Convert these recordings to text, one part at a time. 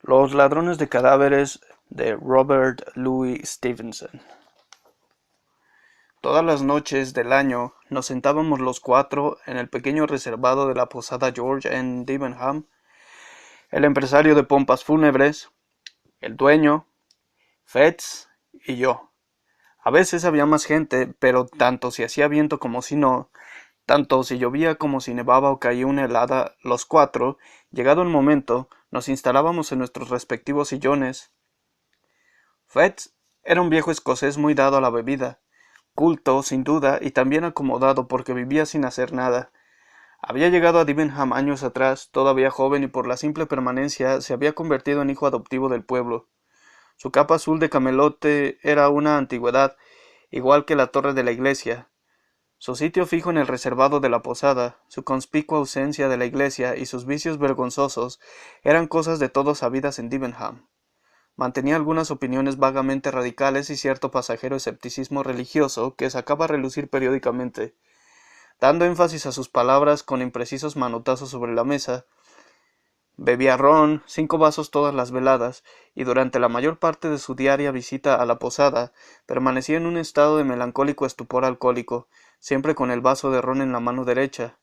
Los ladrones de cadáveres de Robert Louis Stevenson. Todas las noches del año nos sentábamos los cuatro en el pequeño reservado de la posada George en Debenham, el empresario de pompas fúnebres, el dueño, Fetz y yo. A veces había más gente, pero tanto si hacía viento como si no, tanto si llovía como si nevaba o caía una helada, los cuatro, llegado el momento, nos instalábamos en nuestros respectivos sillones. Fetz era un viejo escocés muy dado a la bebida, culto, sin duda, y también acomodado porque vivía sin hacer nada. Había llegado a Debenham años atrás, todavía joven, y por la simple permanencia se había convertido en hijo adoptivo del pueblo. Su capa azul de camelote era una antigüedad, igual que la torre de la iglesia. Su sitio fijo en el reservado de la posada, su conspicua ausencia de la iglesia y sus vicios vergonzosos eran cosas de todos sabidas en Debenham. Mantenía algunas opiniones vagamente radicales y cierto pasajero escepticismo religioso que sacaba a relucir periódicamente. Dando énfasis a sus palabras con imprecisos manotazos sobre la mesa, bebía ron, 5 vasos todas las veladas, y durante la mayor parte de su diaria visita a la posada, permanecía en un estado de melancólico estupor alcohólico, siempre con el vaso de ron en la mano derecha.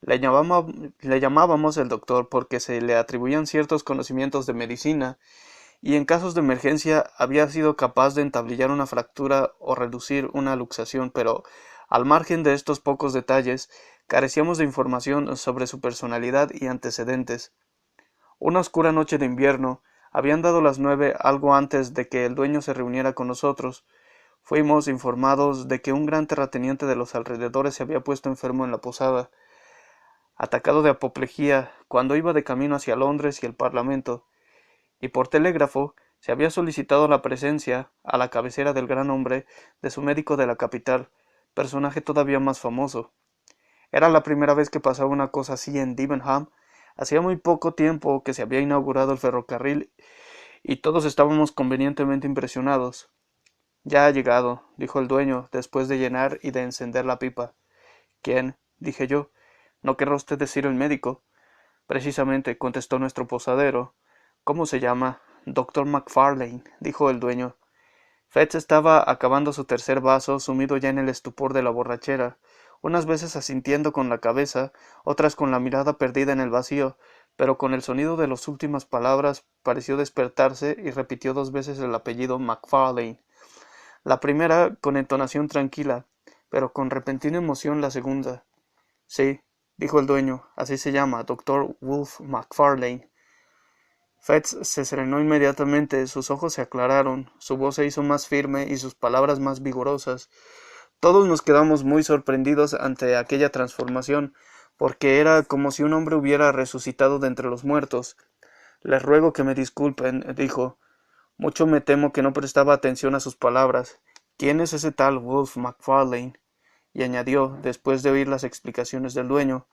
Le llamábamos el doctor porque se le atribuían ciertos conocimientos de medicina, y en casos de emergencia había sido capaz de entablillar una fractura o reducir una luxación, pero al margen de estos pocos detalles, carecíamos de información sobre su personalidad y antecedentes. Una oscura noche de invierno, habían dado las 9 algo antes de que el dueño se reuniera con nosotros. Fuimos informados de que un gran terrateniente de los alrededores se había puesto enfermo en la posada, atacado de apoplejía, cuando iba de camino hacia Londres y el Parlamento, y por telégrafo se había solicitado la presencia, a la cabecera del gran hombre, de su médico de la capital, personaje todavía más famoso. Era la primera vez que pasaba una cosa así en Debenham. Hacía muy poco tiempo que se había inaugurado el ferrocarril y todos estábamos convenientemente impresionados. Ya ha llegado, dijo el dueño, después de llenar y de encender la pipa. ¿Quién? Dije yo. ¿No querrá usted decir el médico? Precisamente, contestó nuestro posadero. ¿Cómo se llama? Doctor MacFarlane, dijo el dueño. Fetz estaba acabando su tercer vaso, sumido ya en el estupor de la borrachera, unas veces asintiendo con la cabeza, otras con la mirada perdida en el vacío, pero con el sonido de las últimas palabras pareció despertarse y repitió 2 veces el apellido MacFarlane. La primera con entonación tranquila, pero con repentina emoción la segunda. Sí, dijo el dueño, así se llama, doctor Wolfe MacFarlane. Fetz se serenó inmediatamente, sus ojos se aclararon, su voz se hizo más firme y sus palabras más vigorosas. Todos nos quedamos muy sorprendidos ante aquella transformación, porque era como si un hombre hubiera resucitado de entre los muertos. Les ruego que me disculpen, dijo. Mucho me temo que no prestaba atención a sus palabras. ¿Quién es ese tal Wolfe MacFarlane? Y añadió, después de oír las explicaciones del dueño.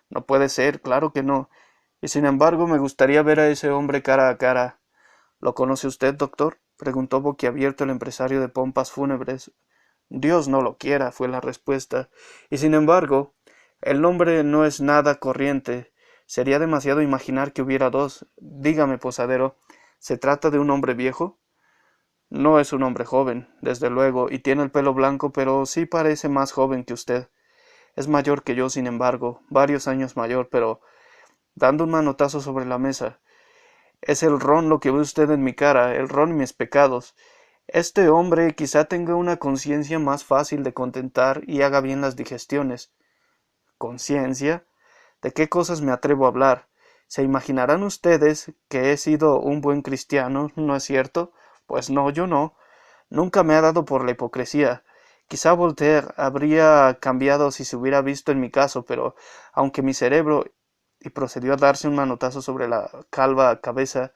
No puede ser, claro que no. Y sin embargo me gustaría ver a ese hombre cara a cara. ¿Lo conoce usted, doctor? Preguntó boquiabierto el empresario de pompas fúnebres. Dios no lo quiera, fue la respuesta. Y sin embargo, el nombre no es nada corriente. Sería demasiado imaginar que hubiera dos. Dígame, posadero, ¿se trata de un hombre viejo? No es un hombre joven, desde luego, y tiene el pelo blanco, pero sí parece más joven que usted. Es mayor que yo, sin embargo, varios años mayor, pero dando un manotazo sobre la mesa. Es el ron lo que ve usted en mi cara, el ron y mis pecados. Este hombre quizá tenga una conciencia más fácil de contentar y haga bien las digestiones. ¿Conciencia? ¿De qué cosas me atrevo a hablar? ¿Se imaginarán ustedes que he sido un buen cristiano, no es cierto? Pues no, yo no. Nunca me ha dado por la hipocresía. Quizá Voltaire habría cambiado si se hubiera visto en mi caso, pero aunque mi cerebro, y procedió a darse un manotazo sobre la calva cabeza,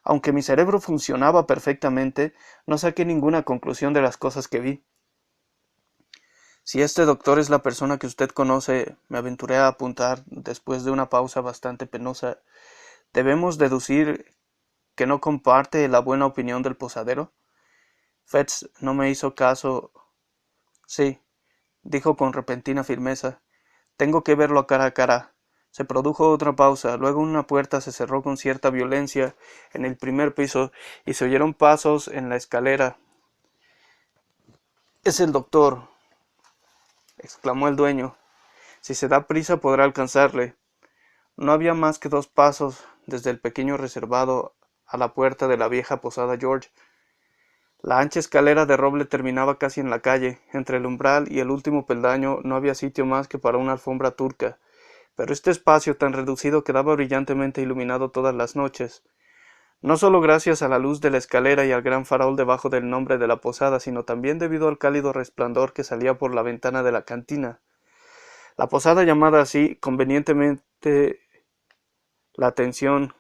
aunque mi cerebro funcionaba perfectamente, no saqué ninguna conclusión de las cosas que vi. Si este doctor es la persona que usted conoce, me aventuré a apuntar después de una pausa bastante penosa, ¿debemos deducir que no comparte la buena opinión del posadero? Fetz no me hizo caso. Sí, dijo con repentina firmeza, tengo que verlo cara a cara. Se produjo otra pausa, luego una puerta se cerró con cierta violencia en el primer piso y se oyeron pasos en la escalera. —Es el doctor —exclamó el dueño—. Si se da prisa podrá alcanzarle. No había más que 2 pasos desde el pequeño reservado a la puerta de la vieja posada George. La ancha escalera de roble terminaba casi en la calle. Entre el umbral y el último peldaño no había sitio más que para una alfombra turca, pero este espacio tan reducido quedaba brillantemente iluminado todas las noches, no solo gracias a la luz de la escalera y al gran farol debajo del nombre de la posada, sino también debido al cálido resplandor que salía por la ventana de la cantina. La posada, llamada así convenientemente la atención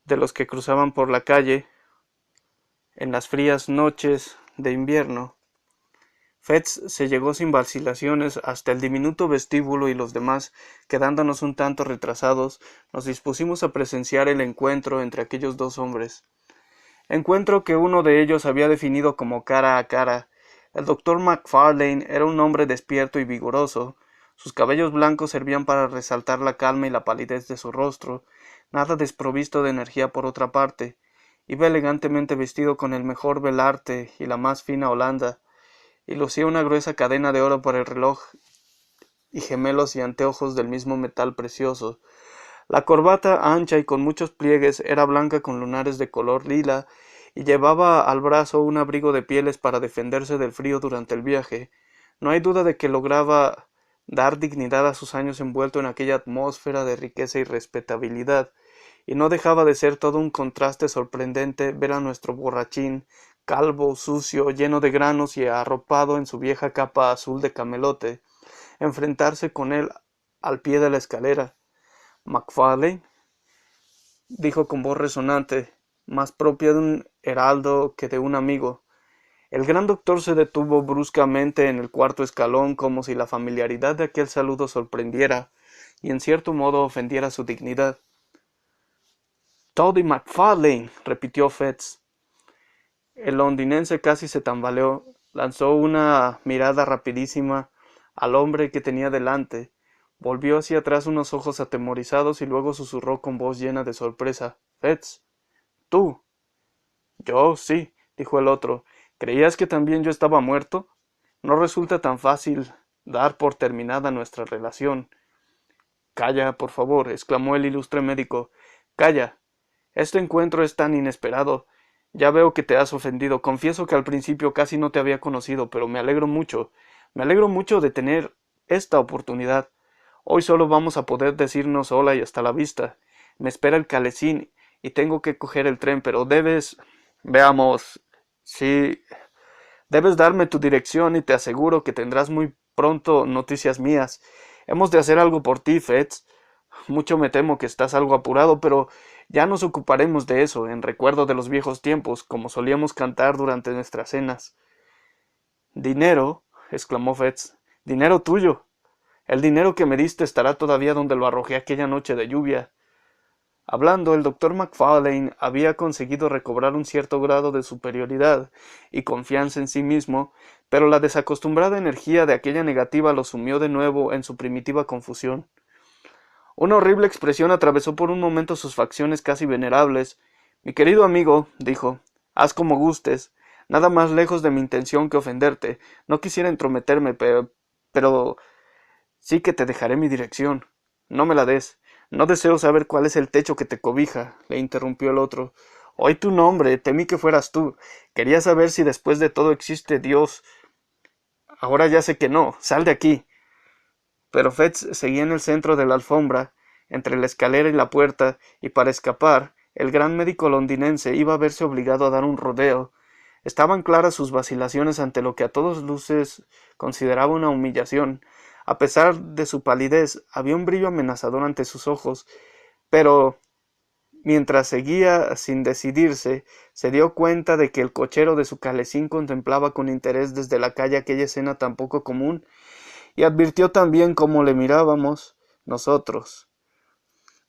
de los que cruzaban por la calle en las frías noches de invierno. Fetz se llegó sin vacilaciones hasta el diminuto vestíbulo y los demás, quedándonos un tanto retrasados, nos dispusimos a presenciar el encuentro entre aquellos 2 hombres. Encuentro que uno de ellos había definido como cara a cara. El doctor MacFarlane era un hombre despierto y vigoroso. Sus cabellos blancos servían para resaltar la calma y la palidez de su rostro, nada desprovisto de energía por otra parte. Iba elegantemente vestido con el mejor velarte y la más fina holanda, y lucía una gruesa cadena de oro por el reloj y gemelos y anteojos del mismo metal precioso. La corbata, ancha y con muchos pliegues, era blanca con lunares de color lila, y llevaba al brazo un abrigo de pieles para defenderse del frío durante el viaje. No hay duda de que lograba dar dignidad a sus años envuelto en aquella atmósfera de riqueza y respetabilidad, y no dejaba de ser todo un contraste sorprendente ver a nuestro borrachín, calvo, sucio, lleno de granos y arropado en su vieja capa azul de camelote, enfrentarse con él al pie de la escalera. —¿MacFarlane? —dijo con voz resonante, más propia de un heraldo que de un amigo. El gran doctor se detuvo bruscamente en el cuarto escalón, como si la familiaridad de aquel saludo sorprendiera y en cierto modo ofendiera su dignidad. —Toddy MacFarlane —repitió Fetz. El londinense casi se tambaleó, lanzó una mirada rapidísima al hombre que tenía delante, volvió hacia atrás unos ojos atemorizados y luego susurró con voz llena de sorpresa: —Fetz, ¿tú? —Yo, sí —dijo el otro—. ¿Creías que también yo estaba muerto? No resulta tan fácil dar por terminada nuestra relación. —Calla, por favor —exclamó el ilustre médico—, calla. Este encuentro es tan inesperado. Ya veo que te has ofendido. Confieso que al principio casi no te había conocido, pero me alegro mucho de tener esta oportunidad. Hoy solo vamos a poder decirnos hola y hasta la vista. Me espera el Calesín y tengo que coger el tren, pero debes... Veamos... Sí... Debes darme tu dirección y te aseguro que tendrás muy pronto noticias mías. Hemos de hacer algo por ti, Fetz. Mucho me temo que estás algo apurado, pero ya nos ocuparemos de eso, en recuerdo de los viejos tiempos, como solíamos cantar durante nuestras cenas. —¿Dinero? —exclamó Fetz—. —¿Dinero tuyo? El dinero que me diste estará todavía donde lo arrojé aquella noche de lluvia. Hablando, el doctor MacFarlane había conseguido recobrar un cierto grado de superioridad y confianza en sí mismo, pero la desacostumbrada energía de aquella negativa lo sumió de nuevo en su primitiva confusión. Una horrible expresión atravesó por un momento sus facciones casi venerables. —Mi querido amigo —dijo—, haz como gustes. Nada más lejos de mi intención que ofenderte. No quisiera entrometerme, pero sí que te dejaré mi dirección. No me la des. No deseo saber cuál es el techo que te cobija —le interrumpió el otro—. Oí tu nombre, temí que fueras tú. Quería saber si después de todo existe Dios. Ahora ya sé que no. Sal de aquí. Pero Fetz seguía en el centro de la alfombra, entre la escalera y la puerta, y para escapar, el gran médico londinense iba a verse obligado a dar un rodeo. Estaban claras sus vacilaciones ante lo que a todas luces consideraba una humillación. A pesar de su palidez, había un brillo amenazador ante sus ojos, pero mientras seguía sin decidirse, se dio cuenta de que el cochero de su calesín contemplaba con interés desde la calle aquella escena tan poco común, y advirtió también cómo le mirábamos nosotros,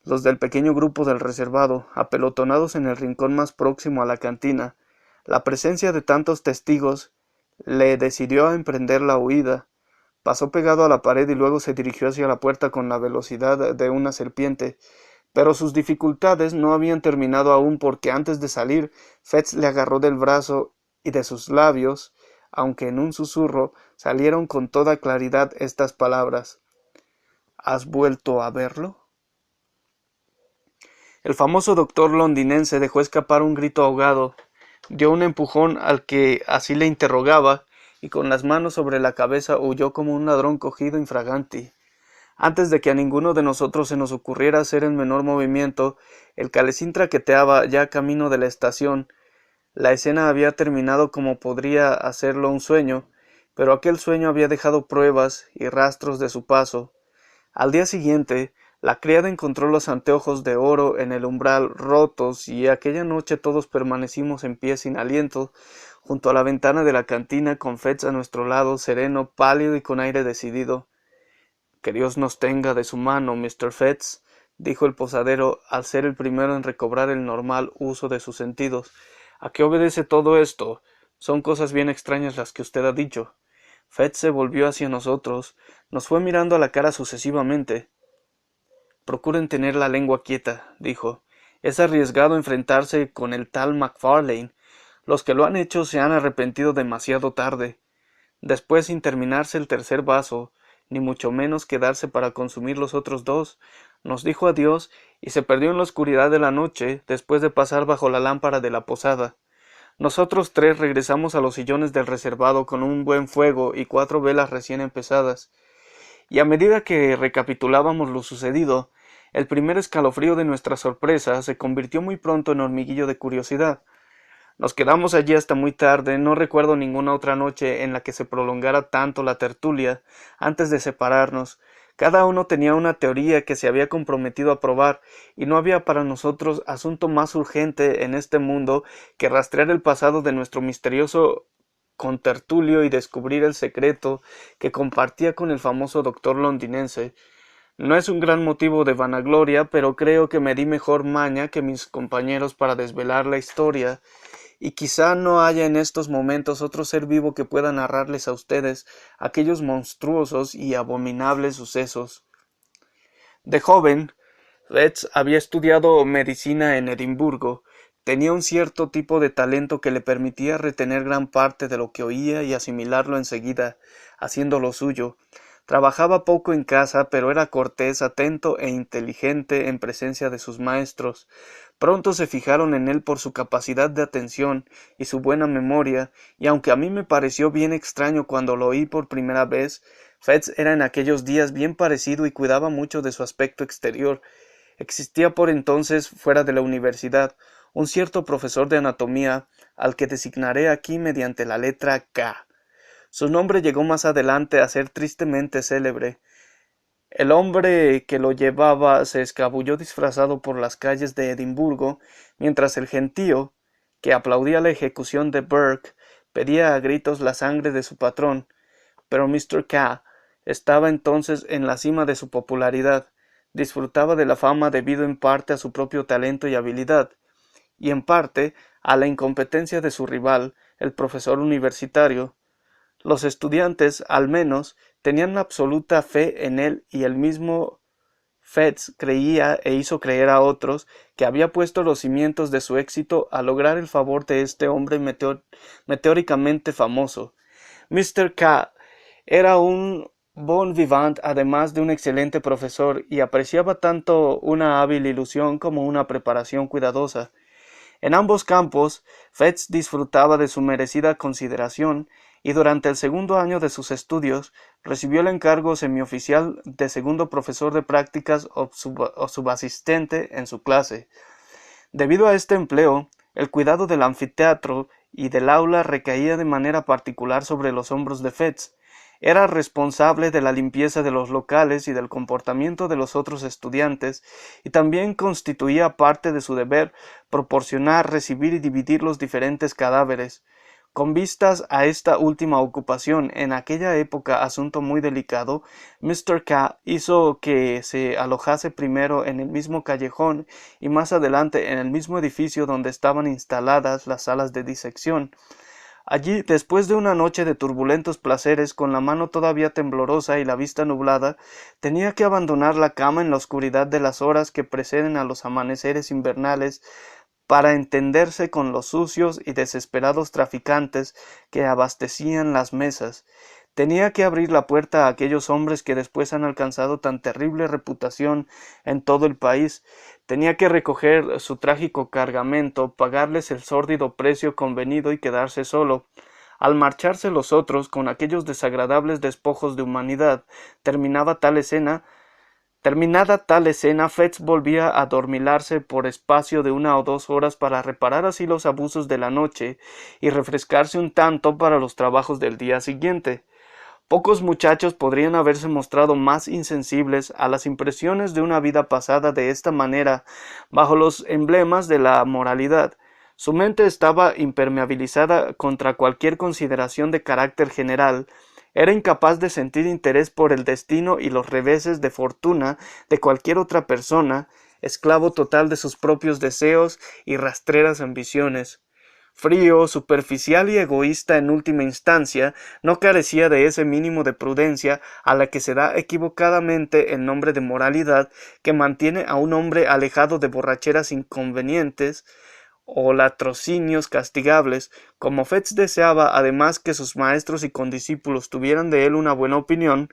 los del pequeño grupo del reservado, apelotonados en el rincón más próximo a la cantina. La presencia de tantos testigos le decidió a emprender la huida, pasó pegado a la pared y luego se dirigió hacia la puerta con la velocidad de una serpiente. Pero sus dificultades no habían terminado aún porque antes de salir, Fetz le agarró del brazo y de sus labios, aunque en un susurro, salieron con toda claridad estas palabras: ¿Has vuelto a verlo? El famoso doctor londinense dejó escapar un grito ahogado, dio un empujón al que así le interrogaba, y con las manos sobre la cabeza huyó como un ladrón cogido infraganti. Antes de que a ninguno de nosotros se nos ocurriera hacer el menor movimiento, el calesín traqueteaba ya camino de la estación. La escena había terminado como podría hacerlo un sueño, pero aquel sueño había dejado pruebas y rastros de su paso. Al día siguiente, la criada encontró los anteojos de oro en el umbral rotos y aquella noche todos permanecimos en pie sin aliento, junto a la ventana de la cantina con Fetz a nuestro lado, sereno, pálido y con aire decidido. «Que Dios nos tenga de su mano, Mr. Fetz», dijo el posadero, al ser el primero en recobrar el normal uso de sus sentidos. «¿A qué obedece todo esto? Son cosas bien extrañas las que usted ha dicho». Fetz se volvió hacia nosotros, nos fue mirando a la cara sucesivamente. «Procuren tener la lengua quieta», dijo. «Es arriesgado enfrentarse con el tal Macfarlane. Los que lo han hecho se han arrepentido demasiado tarde». Después, sin terminarse el tercer vaso, ni mucho menos quedarse para consumir los otros dos, nos dijo adiós y se perdió en la oscuridad de la noche después de pasar bajo la lámpara de la posada. Nosotros tres regresamos a los sillones del reservado con un buen fuego y 4 velas recién empezadas, y a medida que recapitulábamos lo sucedido, el primer escalofrío de nuestra sorpresa se convirtió muy pronto en hormiguillo de curiosidad. Nos quedamos allí hasta muy tarde, no recuerdo ninguna otra noche en la que se prolongara tanto la tertulia. Antes de separarnos, cada uno tenía una teoría que se había comprometido a probar, y no había para nosotros asunto más urgente en este mundo que rastrear el pasado de nuestro misterioso contertulio y descubrir el secreto que compartía con el famoso doctor londinense. No es un gran motivo de vanagloria, pero creo que me di mejor maña que mis compañeros para desvelar la historia, y quizá no haya en estos momentos otro ser vivo que pueda narrarles a ustedes aquellos monstruosos y abominables sucesos. De joven, Fetz había estudiado medicina en Edimburgo. Tenía un cierto tipo de talento que le permitía retener gran parte de lo que oía y asimilarlo enseguida, haciéndolo suyo. Trabajaba poco en casa, pero era cortés, atento e inteligente en presencia de sus maestros. Pronto se fijaron en él por su capacidad de atención y su buena memoria, y aunque a mí me pareció bien extraño cuando lo oí por primera vez, Fetz era en aquellos días bien parecido y cuidaba mucho de su aspecto exterior. Existía por entonces, fuera de la universidad, un cierto profesor de anatomía, al que designaré aquí mediante la letra K. Su nombre llegó más adelante a ser tristemente célebre. El hombre que lo llevaba se escabulló disfrazado por las calles de Edimburgo, mientras el gentío, que aplaudía la ejecución de Burke, pedía a gritos la sangre de su patrón. Pero Mr. K. estaba entonces en la cima de su popularidad, disfrutaba de la fama debido en parte a su propio talento y habilidad, y en parte a la incompetencia de su rival, el profesor universitario. Los estudiantes, al menos, tenían absoluta fe en él, y el mismo Fetz creía e hizo creer a otros que había puesto los cimientos de su éxito al lograr el favor de este hombre meteóricamente famoso. Mr. K. era un bon vivant, además de un excelente profesor, y apreciaba tanto una hábil ilusión como una preparación cuidadosa. En ambos campos, Fetz disfrutaba de su merecida consideración, y durante el segundo año de sus estudios recibió el encargo semioficial de segundo profesor de prácticas o subasistente en su clase. Debido a este empleo, el cuidado del anfiteatro y del aula recaía de manera particular sobre los hombros de Fetz. Era responsable de la limpieza de los locales y del comportamiento de los otros estudiantes, y también constituía parte de su deber proporcionar, recibir y dividir los diferentes cadáveres. Con vistas a esta última ocupación, en aquella época asunto muy delicado, Mr. K. hizo que se alojase primero en el mismo callejón y más adelante en el mismo edificio donde estaban instaladas las salas de disección. Allí, después de una noche de turbulentos placeres, con la mano todavía temblorosa y la vista nublada, tenía que abandonar la cama en la oscuridad de las horas que preceden a los amaneceres invernales para entenderse con los sucios y desesperados traficantes que abastecían las mesas. Tenía que abrir la puerta a aquellos hombres que después han alcanzado tan terrible reputación en todo el país. Tenía que recoger su trágico cargamento, pagarles el sórdido precio convenido y quedarse solo. Al marcharse los otros con aquellos desagradables despojos de humanidad, terminada tal escena, Fetz volvía a adormilarse por espacio de 1 o 2 horas para reparar así los abusos de la noche y refrescarse un tanto para los trabajos del día siguiente. Pocos muchachos podrían haberse mostrado más insensibles a las impresiones de una vida pasada de esta manera, bajo los emblemas de la moralidad. Su mente estaba impermeabilizada contra cualquier consideración de carácter general. Era incapaz de sentir interés por el destino y los reveses de fortuna de cualquier otra persona, esclavo total de sus propios deseos y rastreras ambiciones. Frío, superficial y egoísta en última instancia, no carecía de ese mínimo de prudencia a la que se da equivocadamente el nombre de moralidad, que mantiene a un hombre alejado de borracheras inconvenientes o latrocinios castigables. Como Fetz deseaba además que sus maestros y condiscípulos tuvieran de él una buena opinión,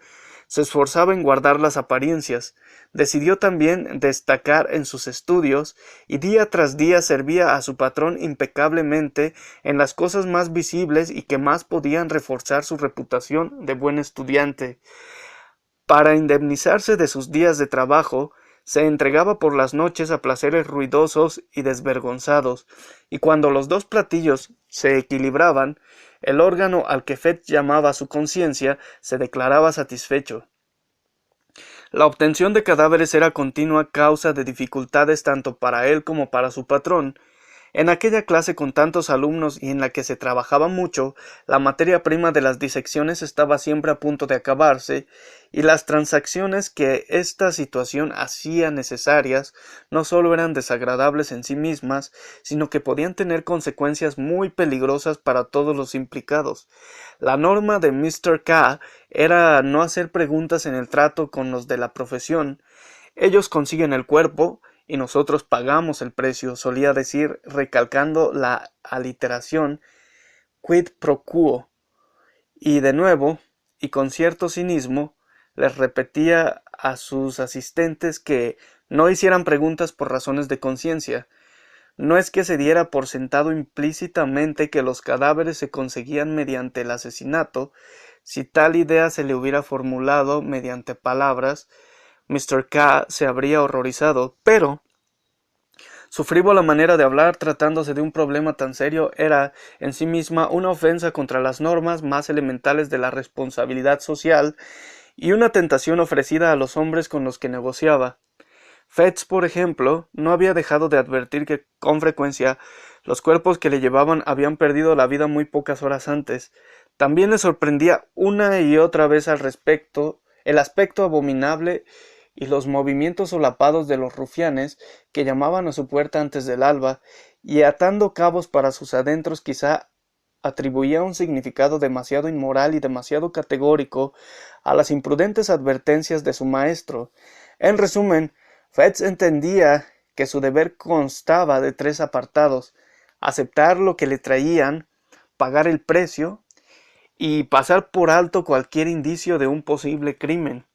se esforzaba en guardar las apariencias. Decidió también destacar en sus estudios y día tras día servía a su patrón impecablemente en las cosas más visibles y que más podían reforzar su reputación de buen estudiante. Para indemnizarse de sus días de trabajo, se entregaba por las noches a placeres ruidosos y desvergonzados, y cuando los dos platillos se equilibraban, el órgano al que Fetz llamaba su conciencia se declaraba satisfecho. La obtención de cadáveres era continua causa de dificultades tanto para él como para su patrón. En aquella clase con tantos alumnos y en la que se trabajaba mucho, la materia prima de las disecciones estaba siempre a punto de acabarse, y las transacciones que esta situación hacía necesarias no sólo eran desagradables en sí mismas, sino que podían tener consecuencias muy peligrosas para todos los implicados. La norma de Mr. K era no hacer preguntas en el trato con los de la profesión. Ellos consiguen el cuerpo, y nosotros pagamos el precio, solía decir, recalcando la aliteración quid pro quo, y de nuevo, y con cierto cinismo, les repetía a sus asistentes que no hicieran preguntas por razones de conciencia. No es que se diera por sentado implícitamente que los cadáveres se conseguían mediante el asesinato. Si tal idea se le hubiera formulado mediante palabras, Mr. K se habría horrorizado, pero su frívola manera de hablar tratándose de un problema tan serio era en sí misma una ofensa contra las normas más elementales de la responsabilidad social y una tentación ofrecida a los hombres con los que negociaba. Fetz, por ejemplo, no había dejado de advertir que con frecuencia los cuerpos que le llevaban habían perdido la vida muy pocas horas antes. También le sorprendía una y otra vez al respecto el aspecto abominable y los movimientos solapados de los rufianes que llamaban a su puerta antes del alba, y atando cabos para sus adentros quizá atribuía un significado demasiado inmoral y demasiado categórico a las imprudentes advertencias de su maestro. En resumen, Fetz entendía que su deber constaba de 3 apartados: aceptar lo que le traían, pagar el precio y pasar por alto cualquier indicio de un posible crimen.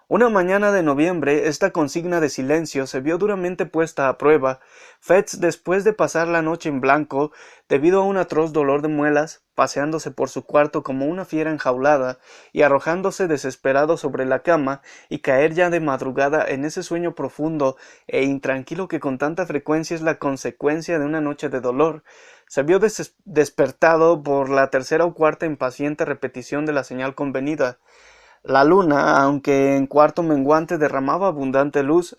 Una mañana de noviembre, esta consigna de silencio se vio duramente puesta a prueba. Fetz, después de pasar la noche en blanco, debido a un atroz dolor de muelas, paseándose por su cuarto como una fiera enjaulada, y arrojándose desesperado sobre la cama, y caer ya de madrugada en ese sueño profundo e intranquilo que con tanta frecuencia es la consecuencia de una noche de dolor, se vio despertado por la 3ª o 4ª impaciente repetición de la señal convenida. La luna, aunque en cuarto menguante derramaba abundante luz,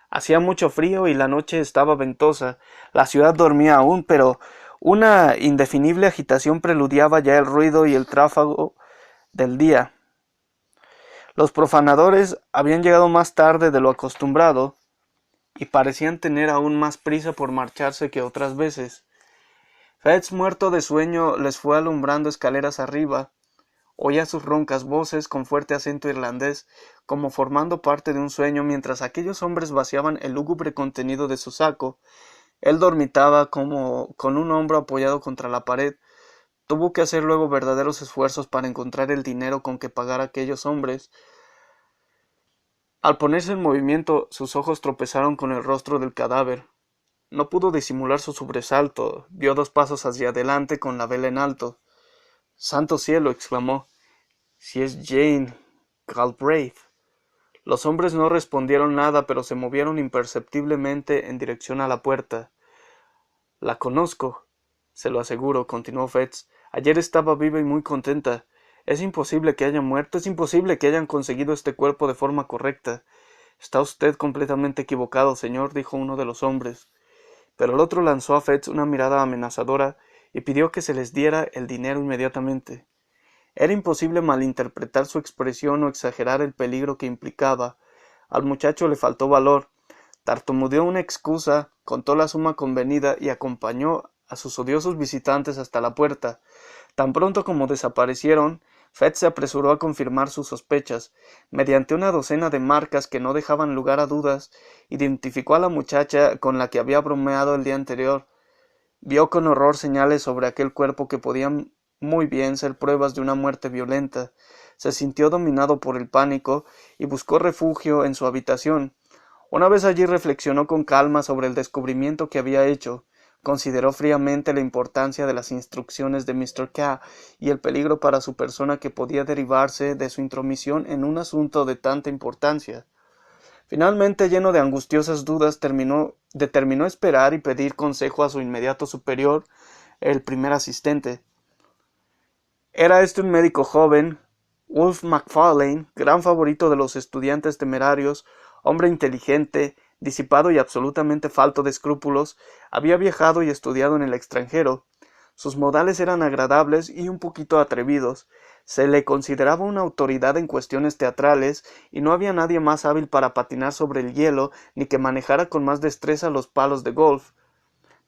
hacía mucho frío y la noche estaba ventosa. La ciudad dormía aún, pero una indefinible agitación preludiaba ya el ruido y el tráfago del día. Los profanadores habían llegado más tarde de lo acostumbrado y parecían tener aún más prisa por marcharse que otras veces. Fetz, muerto de sueño, les fue alumbrando escaleras arriba. Oía sus roncas voces con fuerte acento irlandés, como formando parte de un sueño, mientras aquellos hombres vaciaban el lúgubre contenido de su saco. Él dormitaba como con un hombro apoyado contra la pared. Tuvo que hacer luego verdaderos esfuerzos para encontrar el dinero con que pagar a aquellos hombres. Al ponerse en movimiento, sus ojos tropezaron con el rostro del cadáver. No pudo disimular su sobresalto. Dio 2 pasos hacia adelante con la vela en alto. —¡Santo cielo! —exclamó—. Si es Jane Galbraith. Los hombres no respondieron nada, pero se movieron imperceptiblemente en dirección a la puerta. —La conozco, se lo aseguro —continuó Fetz—. Ayer estaba viva y muy contenta. Es imposible que haya muerto, es imposible que hayan conseguido este cuerpo de forma correcta. —Está usted completamente equivocado, señor —dijo uno de los hombres—. Pero el otro lanzó a Fetz una mirada amenazadora y pidió que se les diera el dinero inmediatamente. Era imposible malinterpretar su expresión o exagerar el peligro que implicaba. Al muchacho le faltó valor. Tartamudeó una excusa, contó la suma convenida y acompañó a sus odiosos visitantes hasta la puerta. Tan pronto como desaparecieron, Fetz se apresuró a confirmar sus sospechas. Mediante una docena de marcas que no dejaban lugar a dudas, identificó a la muchacha con la que había bromeado el día anterior. Vio con horror señales sobre aquel cuerpo que podían muy bien ser pruebas de una muerte violenta. Se sintió dominado por el pánico y buscó refugio en su habitación. Una vez allí reflexionó con calma sobre el descubrimiento que había hecho. Consideró fríamente la importancia de las instrucciones de Mr. K. y el peligro para su persona que podía derivarse de su intromisión en un asunto de tanta importancia. Finalmente, lleno de angustiosas dudas, determinó esperar y pedir consejo a su inmediato superior, el primer asistente. Era este un médico joven, Wolfe Macfarlane, gran favorito de los estudiantes temerarios, hombre inteligente, disipado y absolutamente falto de escrúpulos. Había viajado y estudiado en el extranjero. Sus modales eran agradables y un poquito atrevidos. Se le consideraba una autoridad en cuestiones teatrales, y no había nadie más hábil para patinar sobre el hielo, ni que manejara con más destreza los palos de golf.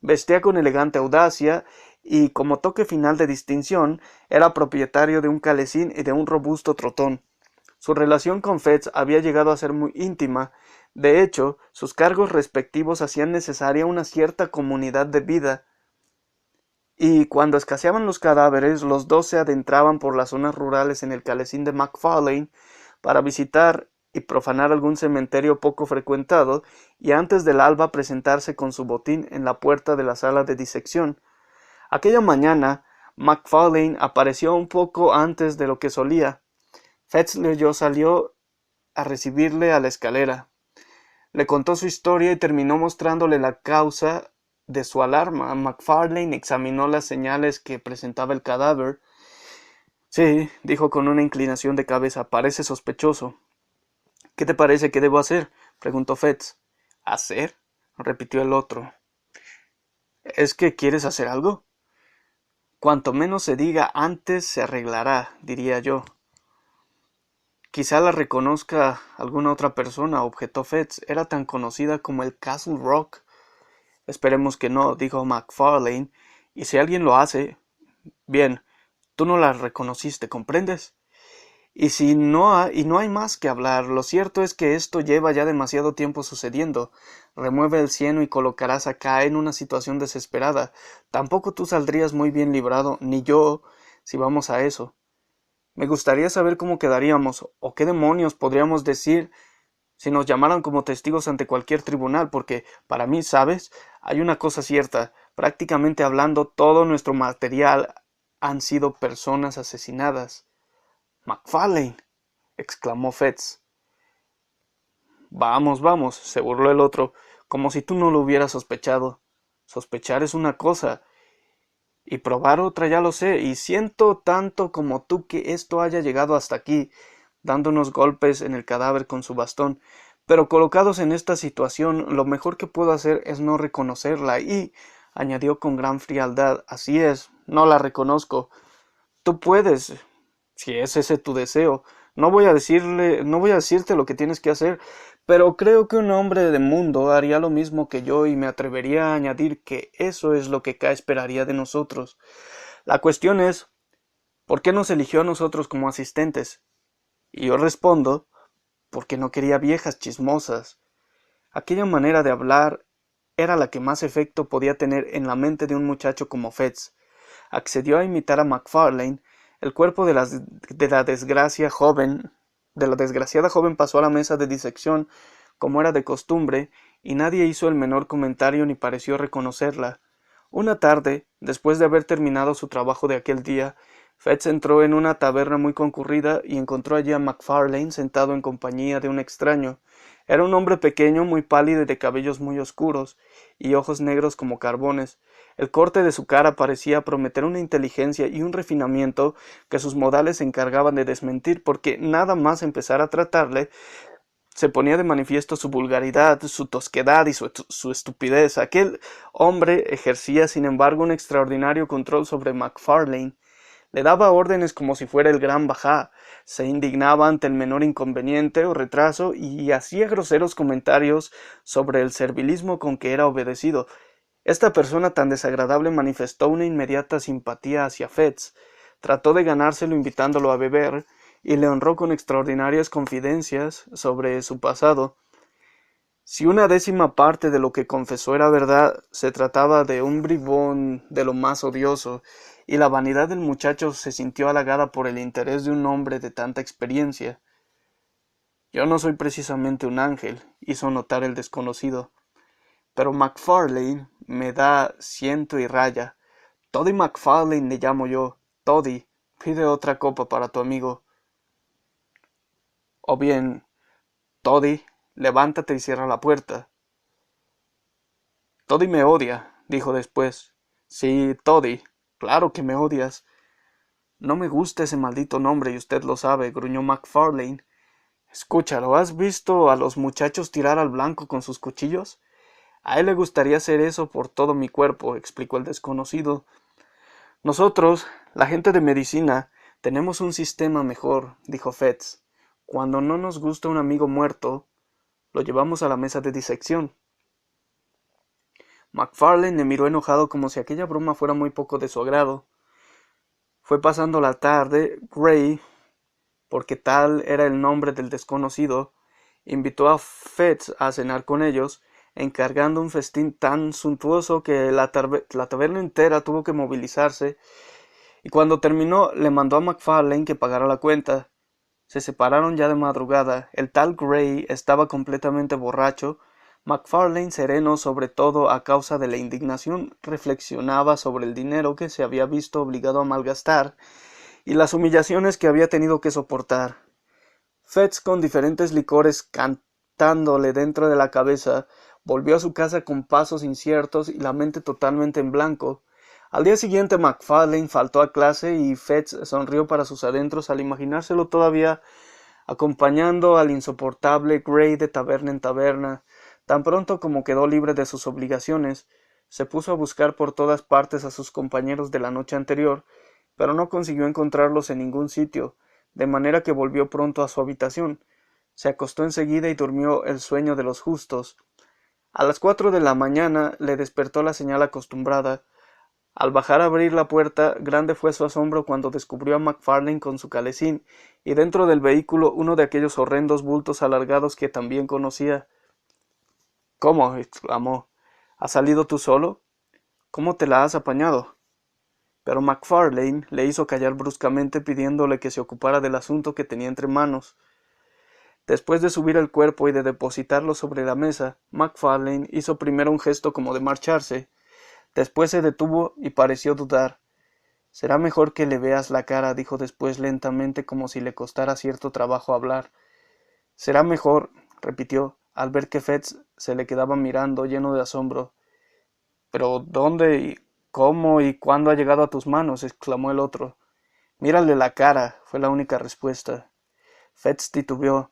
Vestía con elegante audacia, y como toque final de distinción, era propietario de un calesín y de un robusto trotón. Su relación con Fetz había llegado a ser muy íntima. De hecho, sus cargos respectivos hacían necesaria una cierta comunidad de vida, y cuando escaseaban los cadáveres, los dos se adentraban por las zonas rurales en el calesín de Macfarlane para visitar y profanar algún cementerio poco frecuentado, y antes del alba presentarse con su botín en la puerta de la sala de disección. Aquella mañana, Macfarlane apareció un poco antes de lo que solía. Fetz salió a recibirle a la escalera. Le contó su historia y terminó mostrándole la causa de su alarma. Macfarlane examinó las señales que presentaba el cadáver. —Sí —dijo con una inclinación de cabeza—, parece sospechoso. —¿Qué te parece que debo hacer? —preguntó Fetz. —¿Hacer? —repitió el otro—. ¿Es que quieres hacer algo? Cuanto menos se diga antes se arreglará, diría yo. Quizá la reconozca alguna otra persona —objetó Fetz—. Era tan conocida como el Castle Rock. Esperemos que no —dijo Macfarlane—, y si alguien lo hace, bien, tú no la reconociste, ¿comprendes? Y no hay más que hablar. Lo cierto es que esto lleva ya demasiado tiempo sucediendo. Remueve el cieno y colocarás a K en una situación desesperada. Tampoco tú saldrías muy bien librado, ni yo, si vamos a eso. Me gustaría saber cómo quedaríamos, o qué demonios podríamos decir si nos llamaran como testigos ante cualquier tribunal, porque, para mí, ¿sabes? Hay una cosa cierta. Prácticamente hablando, todo nuestro material han sido personas asesinadas. —Macfarlane —exclamó Fetz—. Vamos, vamos —se burló el otro—, como si tú no lo hubieras sospechado. Sospechar es una cosa, y probar otra, ya lo sé, y siento tanto como tú que esto haya llegado hasta aquí, dándonos golpes en el cadáver con su bastón. Pero colocados en esta situación, lo mejor que puedo hacer es no reconocerla, y, añadió con gran frialdad, así es, no la reconozco. Tú puedes, si es ese tu deseo. No voy a decirte lo que tienes que hacer, Pero creo que un hombre de mundo haría lo mismo que yo y me atrevería a añadir que eso es lo que K esperaría de nosotros. La cuestión es, ¿por qué nos eligió a nosotros como asistentes? Y yo respondo, porque no quería viejas chismosas. Aquella manera de hablar era la que más efecto podía tener en la mente de un muchacho como Fetz. Accedió a imitar a MacFarlane. El cuerpo de la desgracia joven, de la desgraciada joven pasó a la mesa de disección, como era de costumbre, y nadie hizo el menor comentario ni pareció reconocerla. Una tarde, después de haber terminado su trabajo de aquel día, Fetz entró en una taberna muy concurrida y encontró allí a MacFarlane sentado en compañía de un extraño. Era un hombre pequeño, muy pálido y de cabellos muy oscuros, y ojos negros como carbones. El corte de su cara parecía prometer una inteligencia y un refinamiento que sus modales se encargaban de desmentir, porque nada más empezar a tratarle, se ponía de manifiesto su vulgaridad, su tosquedad y su estupidez. Aquel hombre ejercía, sin embargo, un extraordinario control sobre MacFarlane. Le daba órdenes como si fuera el gran bajá, se indignaba ante el menor inconveniente o retraso y hacía groseros comentarios sobre el servilismo con que era obedecido. Esta persona tan desagradable manifestó una inmediata simpatía hacia Fetz, trató de ganárselo invitándolo a beber, y le honró con extraordinarias confidencias sobre su pasado. Si una décima parte de lo que confesó era verdad, se trataba de un bribón de lo más odioso, y la vanidad del muchacho se sintió halagada por el interés de un hombre de tanta experiencia. Yo no soy precisamente un ángel, hizo notar el desconocido, pero MacFarlane me da ciento y raya. Toddy MacFarlane le llamo yo. Toddy, pide otra copa para tu amigo. O bien, Toddy, levántate y cierra la puerta. Toddy me odia, dijo después. Sí, Toddy, claro que me odias. No me gusta ese maldito nombre y usted lo sabe, gruñó MacFarlane. Escúchalo, ¿has visto a los muchachos tirar al blanco con sus cuchillos? A él le gustaría hacer eso por todo mi cuerpo, explicó el desconocido. Nosotros, la gente de medicina, tenemos un sistema mejor, dijo Fetz. Cuando no nos gusta un amigo muerto, lo llevamos a la mesa de disección. MacFarlane le miró enojado como si aquella broma fuera muy poco de su agrado. Fue pasando la tarde, Gray, porque tal era el nombre del desconocido, invitó a Fetz a cenar con ellos, encargando un festín tan suntuoso que la taberna entera tuvo que movilizarse, y cuando terminó le mandó a MacFarlane que pagara la cuenta. Se separaron ya de madrugada. El tal Gray estaba completamente borracho. MacFarlane, sereno sobre todo a causa de la indignación, reflexionaba sobre el dinero que se había visto obligado a malgastar y las humillaciones que había tenido que soportar. Fetz, con diferentes licores cantándole dentro de la cabeza, volvió a su casa con pasos inciertos y la mente totalmente en blanco. Al día siguiente MacFarlane faltó a clase y Fetz sonrió para sus adentros al imaginárselo todavía acompañando al insoportable Gray de taberna en taberna. Tan pronto como quedó libre de sus obligaciones, se puso a buscar por todas partes a sus compañeros de la noche anterior, pero no consiguió encontrarlos en ningún sitio, de manera que volvió pronto a su habitación. Se acostó enseguida y durmió el sueño de los justos. A las 4 de la mañana le despertó la señal acostumbrada. Al bajar a abrir la puerta, grande fue su asombro cuando descubrió a MacFarlane con su calesín, y dentro del vehículo uno de aquellos horrendos bultos alargados que también conocía. —¿Cómo? —exclamó. ¿Has salido tú solo? ¿Cómo te la has apañado? Pero MacFarlane le hizo callar bruscamente pidiéndole que se ocupara del asunto que tenía entre manos. Después de subir el cuerpo y de depositarlo sobre la mesa, MacFarlane hizo primero un gesto como de marcharse. Después se detuvo y pareció dudar. —Será mejor que le veas la cara —dijo después lentamente como si le costara cierto trabajo hablar. —Será mejor —repitió, al ver que Fetz se le quedaba mirando lleno de asombro. —¿Pero dónde y cómo y cuándo ha llegado a tus manos? —exclamó el otro. —Mírale la cara —fue la única respuesta. Fetz titubeó.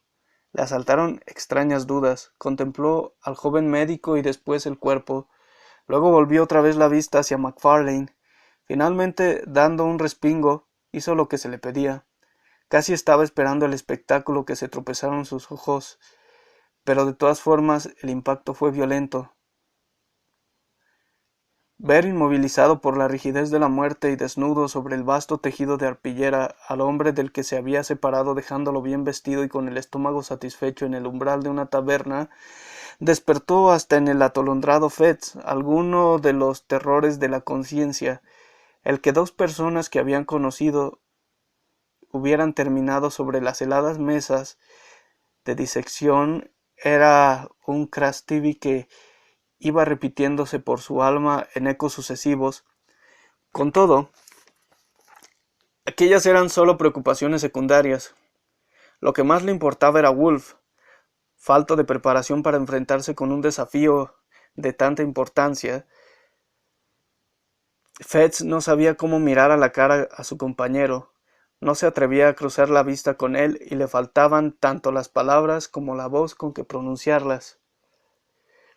Le asaltaron extrañas dudas. Contempló al joven médico y después el cuerpo. Luego volvió otra vez la vista hacia MacFarlane. Finalmente, dando un respingo, hizo lo que se le pedía. Casi estaba esperando el espectáculo que se tropezaron sus ojos. pero de todas formas el impacto fue violento. Ver inmovilizado por la rigidez de la muerte y desnudo sobre el vasto tejido de arpillera al hombre del que se había separado dejándolo bien vestido y con el estómago satisfecho en el umbral de una taberna, despertó hasta en el atolondrado Fetz alguno de los terrores de la conciencia, el que dos personas que habían conocido hubieran terminado sobre las heladas mesas de disección era un crastivi que iba repitiéndose por su alma en ecos sucesivos. Con todo, aquellas eran solo preocupaciones secundarias. Lo que más le importaba era Wolf, falto de preparación para enfrentarse con un desafío de tanta importancia. Fetz no sabía cómo mirar a la cara a su compañero, no se atrevía a cruzar la vista con él y le faltaban tanto las palabras como la voz con que pronunciarlas.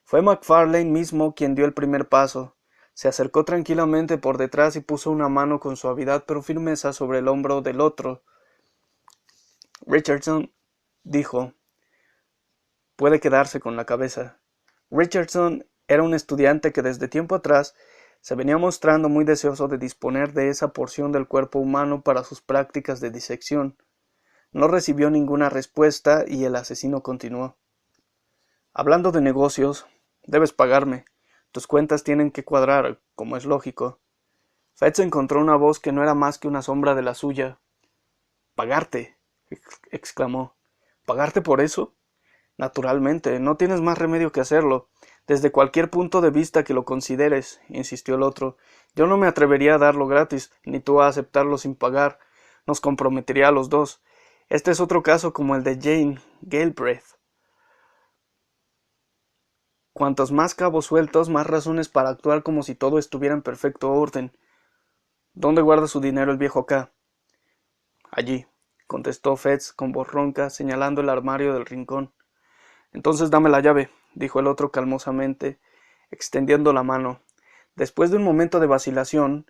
Fue MacFarlane mismo quien dio el primer paso. Se acercó tranquilamente por detrás y puso una mano con suavidad pero firmeza sobre el hombro del otro. Richardson dijo, puede quedarse con la cabeza. Richardson era un estudiante que desde tiempo atrás se venía mostrando muy deseoso de disponer de esa porción del cuerpo humano para sus prácticas de disección. No recibió ninguna respuesta y el asesino continuó. Hablando de negocios, debes pagarme. Tus cuentas tienen que cuadrar, como es lógico. Fetz encontró una voz que no era más que una sombra de la suya. —¿Pagarte? —exclamó. —¿Pagarte por eso? —Naturalmente, no tienes más remedio que hacerlo. Desde cualquier punto de vista que lo consideres —insistió el otro—, yo no me atrevería a darlo gratis, ni tú a aceptarlo sin pagar. Nos comprometería a los dos. Este es otro caso como el de Jane Galbraith. Cuantos más cabos sueltos, más razones para actuar como si todo estuviera en perfecto orden. ¿Dónde guarda su dinero el viejo K? Allí, contestó Fetz con voz ronca, señalando el armario del rincón. Entonces dame la llave, dijo el otro calmosamente, extendiendo la mano. Después de un momento de vacilación,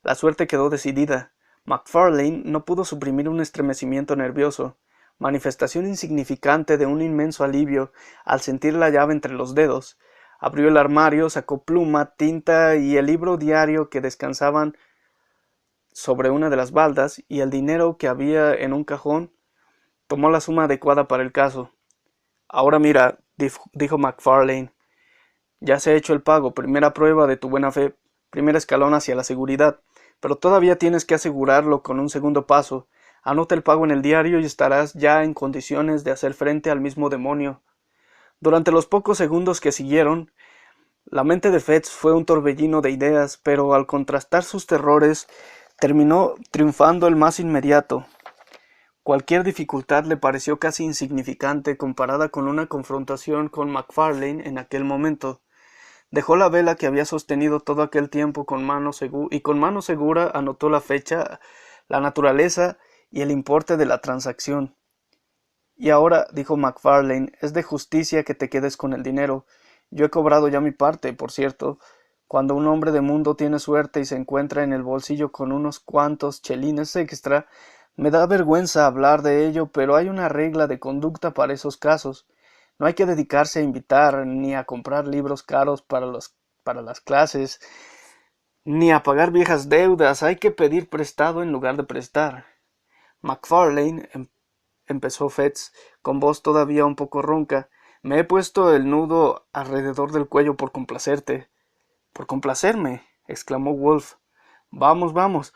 la suerte quedó decidida. MacFarlane no pudo suprimir un estremecimiento nervioso, manifestación insignificante de un inmenso alivio al sentir la llave entre los dedos. Abrió el armario, sacó pluma, tinta y el libro diario que descansaban sobre una de las baldas y el dinero que había en un cajón. Tomó la suma adecuada para el caso. Ahora mira, dijo MacFarlane, ya se ha hecho el pago, primera prueba de tu buena fe, primer escalón hacia la seguridad, pero todavía tienes que asegurarlo con un segundo paso. Anota el pago en el diario y estarás ya en condiciones de hacer frente al mismo demonio. Durante los pocos segundos que siguieron, la mente de Fetz fue un torbellino de ideas, pero al contrastar sus terrores, terminó triunfando el más inmediato. Cualquier dificultad le pareció casi insignificante comparada con una confrontación con MacFarlane en aquel momento. Dejó la vela que había sostenido todo aquel tiempo con mano segura anotó la fecha, la naturaleza y el importe de la transacción. Y ahora, dijo MacFarlane, es de justicia que te quedes con el dinero. Yo he cobrado ya mi parte, por cierto. Cuando un hombre de mundo tiene suerte y se encuentra en el bolsillo con unos cuantos chelines extra, me da vergüenza hablar de ello, pero hay una regla de conducta para esos casos. No hay que dedicarse a invitar, ni a comprar libros caros para las clases, ni a pagar viejas deudas. Hay que pedir prestado en lugar de prestar. MacFarlane, empezó Fetz, con voz todavía un poco ronca, me he puesto el nudo alrededor del cuello por complacerte. —¿Por complacerme? —exclamó Wolf. —Vamos, vamos.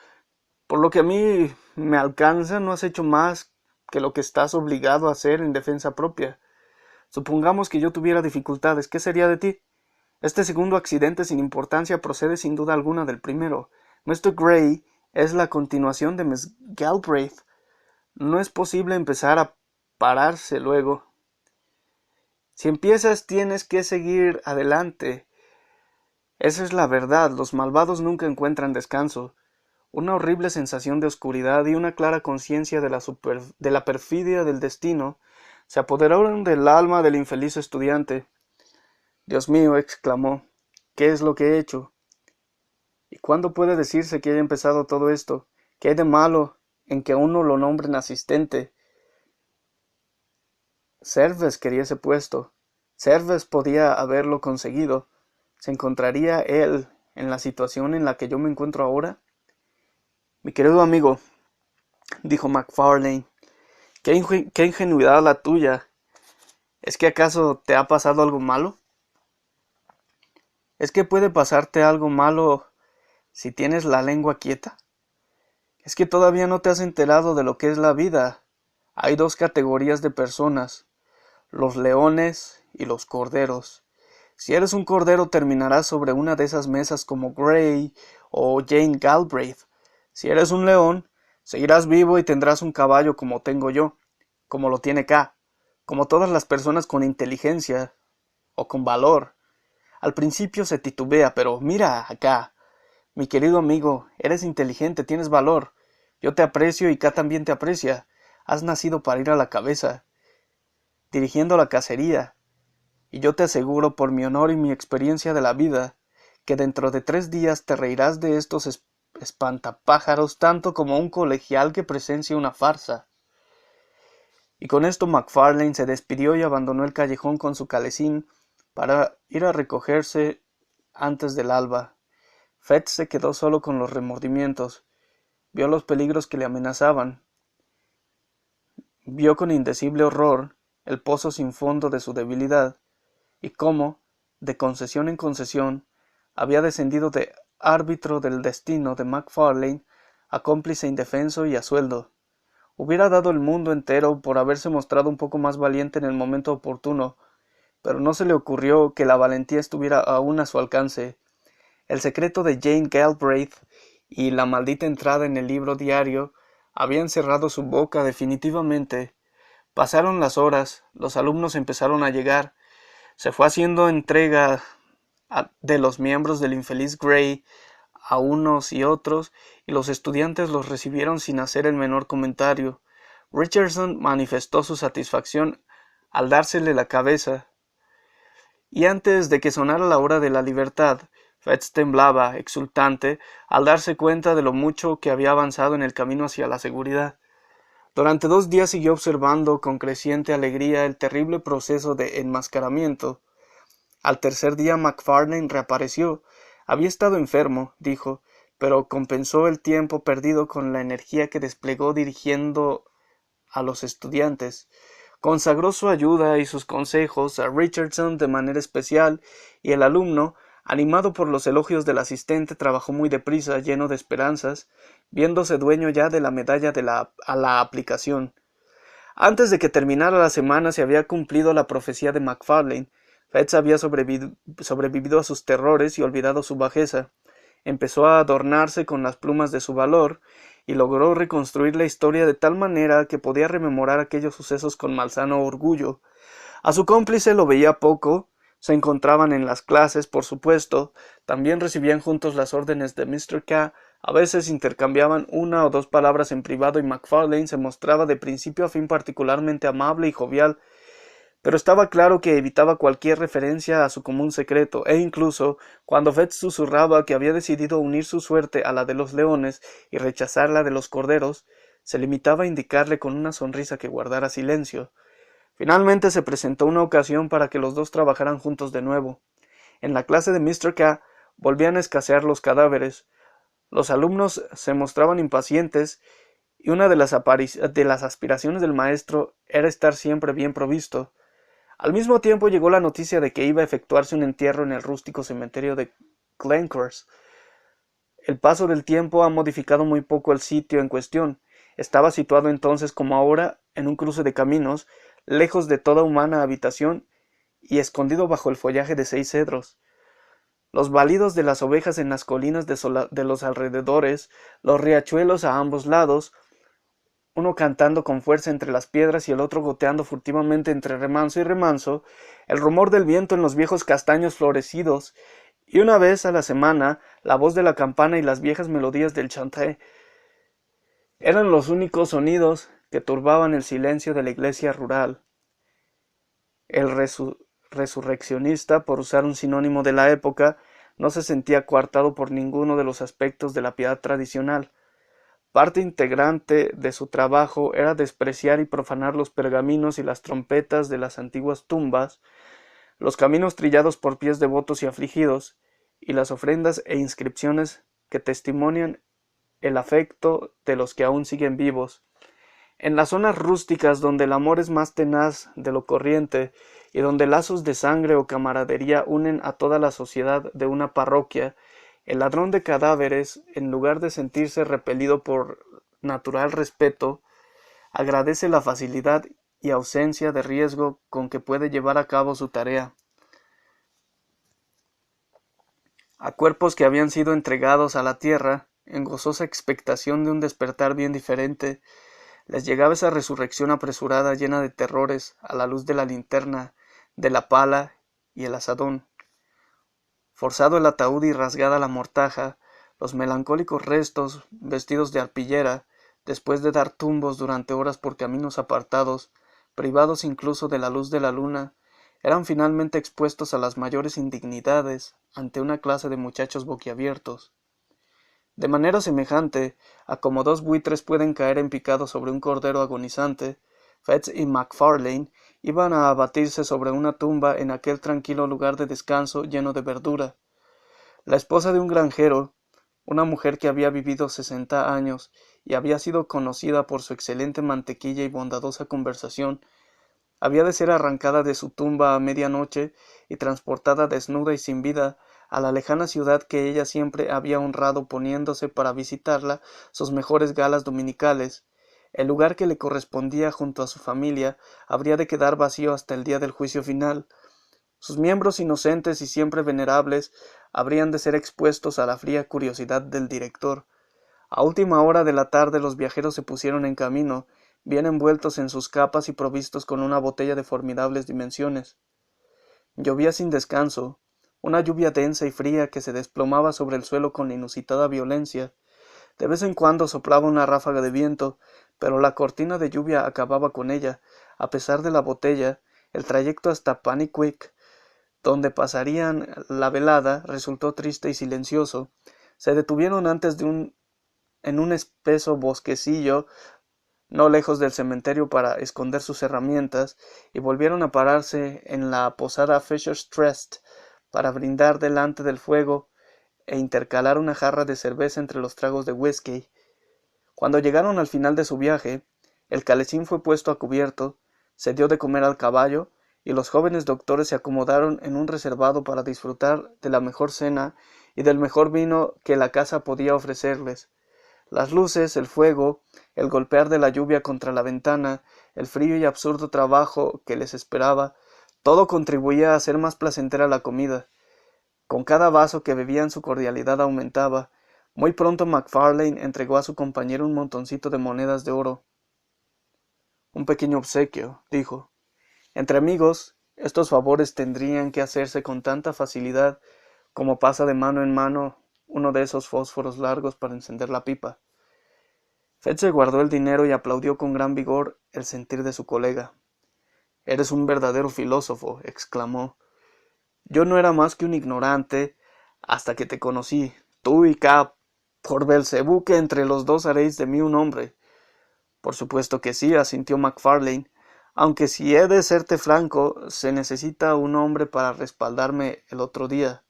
Por lo que a mí me alcanza, no has hecho más que lo que estás obligado a hacer en defensa propia. Supongamos que yo tuviera dificultades, ¿qué sería de ti? Este segundo accidente sin importancia procede sin duda alguna del primero. Mr. Gray es la continuación de Miss Galbraith. No es posible empezar a pararse luego. Si empiezas tienes que seguir adelante. Esa es la verdad, los malvados nunca encuentran descanso. Una horrible sensación de oscuridad y una clara conciencia de la perfidia del destino se apoderaron del alma del infeliz estudiante. Dios mío, exclamó, ¿qué es lo que he hecho? ¿Y cuándo puede decirse que haya empezado todo esto? ¿Qué hay de malo en que a uno lo nombren asistente? Serves quería ese puesto. Serves podía haberlo conseguido. ¿Se encontraría él en la situación en la que yo me encuentro ahora? Mi querido amigo, dijo MacFarlane, qué ingenuidad la tuya. ¿Es que acaso te ha pasado algo malo? ¿Es que puede pasarte algo malo si tienes la lengua quieta? Es que todavía no te has enterado de lo que es la vida. Hay dos categorías de personas, los leones y los corderos. Si eres un cordero terminarás sobre una de esas mesas como Gray o Jane Galbraith. Si eres un león, seguirás vivo y tendrás un caballo como tengo yo, como lo tiene K, como todas las personas con inteligencia o con valor. Al principio se titubea, pero mira acá, mi querido amigo, eres inteligente, tienes valor. Yo te aprecio y K también te aprecia. Has nacido para ir a la cabeza, dirigiendo la cacería. Y yo te aseguro por mi honor y mi experiencia de la vida, que dentro de 3 días te reirás de estos espantapájaros tanto como un colegial que presencia una farsa. Y con esto MacFarlane se despidió y abandonó el callejón con su calesín para ir a recogerse antes del alba. Fetch se quedó solo con los remordimientos. Vio los peligros que le amenazaban. Vio con indecible horror el pozo sin fondo de su debilidad, y cómo, de concesión en concesión, había descendido de árbitro del destino de MacFarlane a cómplice indefenso y a sueldo. Hubiera dado el mundo entero por haberse mostrado un poco más valiente en el momento oportuno, pero no se le ocurrió que la valentía estuviera aún a su alcance. El secreto de Jane Galbraith y la maldita entrada en el libro diario habían cerrado su boca definitivamente. Pasaron las horas, los alumnos empezaron a llegar, se fue haciendo entrega de los miembros del infeliz Gray a unos y otros, y los estudiantes los recibieron sin hacer el menor comentario. Richardson manifestó su satisfacción al dársele la cabeza, y antes de que sonara la hora de la libertad, Fetch temblaba, exultante, al darse cuenta de lo mucho que había avanzado en el camino hacia la seguridad. Durante 2 días siguió observando con creciente alegría el terrible proceso de enmascaramiento. Al tercer día MacFarlane reapareció. Había estado enfermo, dijo, pero compensó el tiempo perdido con la energía que desplegó dirigiendo a los estudiantes. Consagró su ayuda y sus consejos a Richardson de manera especial, y el alumno, animado por los elogios del asistente, trabajó muy deprisa, lleno de esperanzas, viéndose dueño ya de la medalla a la aplicación. Antes de que terminara la semana se había cumplido la profecía de MacFarlane. Fetch había sobrevivido a sus terrores y olvidado su bajeza. Empezó a adornarse con las plumas de su valor y logró reconstruir la historia de tal manera que podía rememorar aquellos sucesos con malsano orgullo. A su cómplice lo veía poco, se encontraban en las clases, por supuesto, también recibían juntos las órdenes de Mr. K, a veces intercambiaban 1 o 2 palabras en privado y MacFarlane se mostraba de principio a fin particularmente amable y jovial, pero estaba claro que evitaba cualquier referencia a su común secreto, e incluso, cuando Fetch susurraba que había decidido unir su suerte a la de los leones y rechazar la de los corderos, se limitaba a indicarle con una sonrisa que guardara silencio. Finalmente se presentó una ocasión para que los dos trabajaran juntos de nuevo. En la clase de Mr. K volvían a escasear los cadáveres. Los alumnos se mostraban impacientes, y una de las aspiraciones del maestro era estar siempre bien provisto. Al mismo tiempo llegó la noticia de que iba a efectuarse un entierro en el rústico cementerio de Glencorse. El paso del tiempo ha modificado muy poco el sitio en cuestión. Estaba situado entonces como ahora en un cruce de caminos, lejos de toda humana habitación y escondido bajo el follaje de 6 cedros. Los balidos de las ovejas en las colinas de los alrededores, los riachuelos a ambos lados, uno cantando con fuerza entre las piedras y el otro goteando furtivamente entre remanso y remanso, el rumor del viento en los viejos castaños florecidos, y una vez a la semana la voz de la campana y las viejas melodías del chanté, eran los únicos sonidos que turbaban el silencio de la iglesia rural. El resurreccionista, por usar un sinónimo de la época, no se sentía coartado por ninguno de los aspectos de la piedad tradicional. Parte integrante de su trabajo era despreciar y profanar los pergaminos y las trompetas de las antiguas tumbas, los caminos trillados por pies devotos y afligidos, y las ofrendas e inscripciones que testimonian el afecto de los que aún siguen vivos. En las zonas rústicas donde el amor es más tenaz de lo corriente y donde lazos de sangre o camaradería unen a toda la sociedad de una parroquia, el ladrón de cadáveres, en lugar de sentirse repelido por natural respeto, agradece la facilidad y ausencia de riesgo con que puede llevar a cabo su tarea. A cuerpos que habían sido entregados a la tierra, en gozosa expectación de un despertar bien diferente, les llegaba esa resurrección apresurada llena de terrores a la luz de la linterna, de la pala y el azadón. Forzado el ataúd y rasgada la mortaja, los melancólicos restos, vestidos de arpillera, después de dar tumbos durante horas por caminos apartados, privados incluso de la luz de la luna, eran finalmente expuestos a las mayores indignidades ante una clase de muchachos boquiabiertos. De manera semejante a como dos buitres pueden caer en picado sobre un cordero agonizante, Fetz y MacFarlane iban a abatirse sobre una tumba en aquel tranquilo lugar de descanso lleno de verdura. La esposa de un granjero, una mujer que había vivido 60 años y había sido conocida por su excelente mantequilla y bondadosa conversación, había de ser arrancada de su tumba a medianoche y transportada desnuda y sin vida a la lejana ciudad que ella siempre había honrado poniéndose para visitarla sus mejores galas dominicales. El lugar que le correspondía junto a su familia habría de quedar vacío hasta el día del juicio final. Sus miembros inocentes y siempre venerables habrían de ser expuestos a la fría curiosidad del director. A última hora de la tarde los viajeros se pusieron en camino, bien envueltos en sus capas y provistos con una botella de formidables dimensiones. Llovía sin descanso, una lluvia densa y fría que se desplomaba sobre el suelo con inusitada violencia. De vez en cuando soplaba una ráfaga de viento, pero la cortina de lluvia acababa con ella. A pesar de la botella, el trayecto hasta Panicuik, donde pasarían la velada, resultó triste y silencioso. Se detuvieron antes en un espeso bosquecillo no lejos del cementerio para esconder sus herramientas, y volvieron a pararse en la posada Fisher's Trest para brindar delante del fuego e intercalar una jarra de cerveza entre los tragos de whisky. Cuando llegaron al final de su viaje, el calesín fue puesto a cubierto, se dio de comer al caballo, y los jóvenes doctores se acomodaron en un reservado para disfrutar de la mejor cena y del mejor vino que la casa podía ofrecerles. Las luces, el fuego, el golpear de la lluvia contra la ventana, el frío y absurdo trabajo que les esperaba, todo contribuía a hacer más placentera la comida. Con cada vaso que bebían su cordialidad aumentaba. Muy pronto MacFarlane entregó a su compañero un montoncito de monedas de oro. Un pequeño obsequio, dijo. Entre amigos, estos favores tendrían que hacerse con tanta facilidad como pasa de mano en mano uno de esos fósforos largos para encender la pipa. Fetzer guardó el dinero y aplaudió con gran vigor el sentir de su colega. «Eres un verdadero filósofo», exclamó. «Yo no era más que un ignorante hasta que te conocí. Tú y Cap, por Belcebú que entre los dos haréis de mí un hombre». «Por supuesto que sí», asintió MacFarlane, «aunque si he de serte franco, se necesita un hombre para respaldarme el otro día.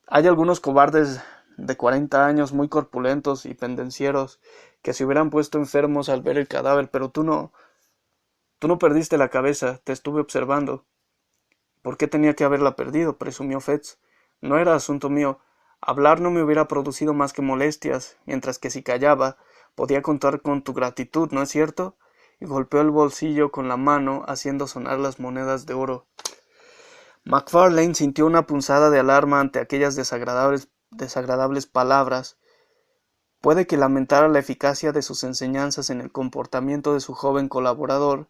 Hay algunos cobardes de 40 años muy corpulentos y pendencieros que se hubieran puesto enfermos al ver el cadáver, pero tú no perdiste la cabeza, te estuve observando». «¿Por qué tenía que haberla perdido?», presumió Fetz. «No era asunto mío. Hablar no me hubiera producido más que molestias, mientras que si callaba, podía contar con tu gratitud, ¿no es cierto?». Y golpeó el bolsillo con la mano, haciendo sonar las monedas de oro. MacFarlane sintió una punzada de alarma ante aquellas desagradables palabras. Puede que lamentara la eficacia de sus enseñanzas en el comportamiento de su joven colaborador,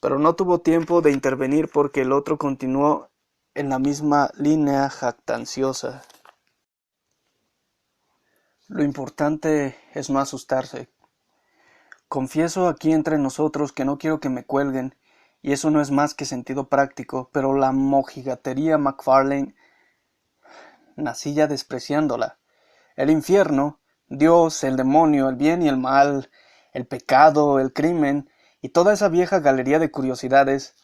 pero no tuvo tiempo de intervenir porque el otro continuó en la misma línea jactanciosa. «Lo importante es no asustarse. Confieso aquí entre nosotros que no quiero que me cuelguen, y eso no es más que sentido práctico, pero la mojigatería MacFarlane nací ya despreciándola. El infierno, Dios, el demonio, el bien y el mal, el pecado, el crimen y toda esa vieja galería de curiosidades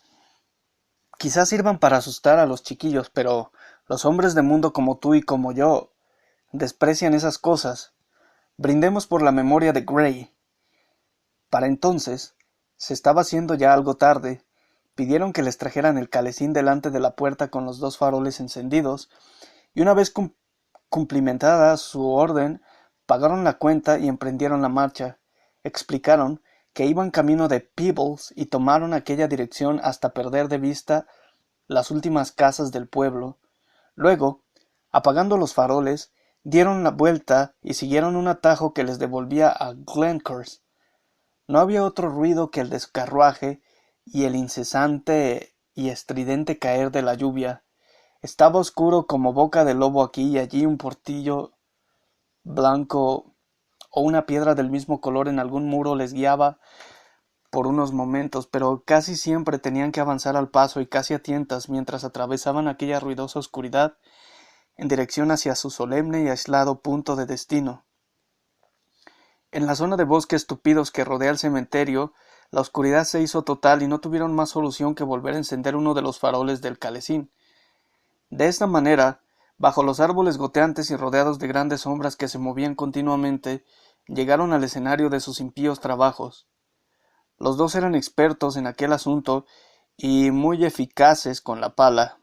quizás sirvan para asustar a los chiquillos, pero los hombres de mundo como tú y como yo desprecian esas cosas. Brindemos por la memoria de Gray. Para entonces, se estaba haciendo ya algo tarde. Pidieron que les trajeran el calecín delante de la puerta con los dos faroles encendidos, y una vez cumplimentada su orden, pagaron la cuenta y emprendieron la marcha. Explicaron que iban camino de Peebles y tomaron aquella dirección hasta perder de vista las últimas casas del pueblo. Luego, apagando los faroles, dieron la vuelta y siguieron un atajo que les devolvía a Glencorse. No había otro ruido que el del carruaje y el incesante y estridente caer de la lluvia. Estaba oscuro como boca de lobo aquí y allí un portillo blanco o una piedra del mismo color en algún muro les guiaba por unos momentos, pero casi siempre tenían que avanzar al paso y casi a tientas mientras atravesaban aquella ruidosa oscuridad en dirección hacia su solemne y aislado punto de destino. En la zona de bosques tupidos que rodea el cementerio, la oscuridad se hizo total y no tuvieron más solución que volver a encender uno de los faroles del calecín. De esta manera, bajo los árboles goteantes y rodeados de grandes sombras que se movían continuamente, llegaron al escenario de sus impíos trabajos. Los dos eran expertos en aquel asunto y muy eficaces con la pala,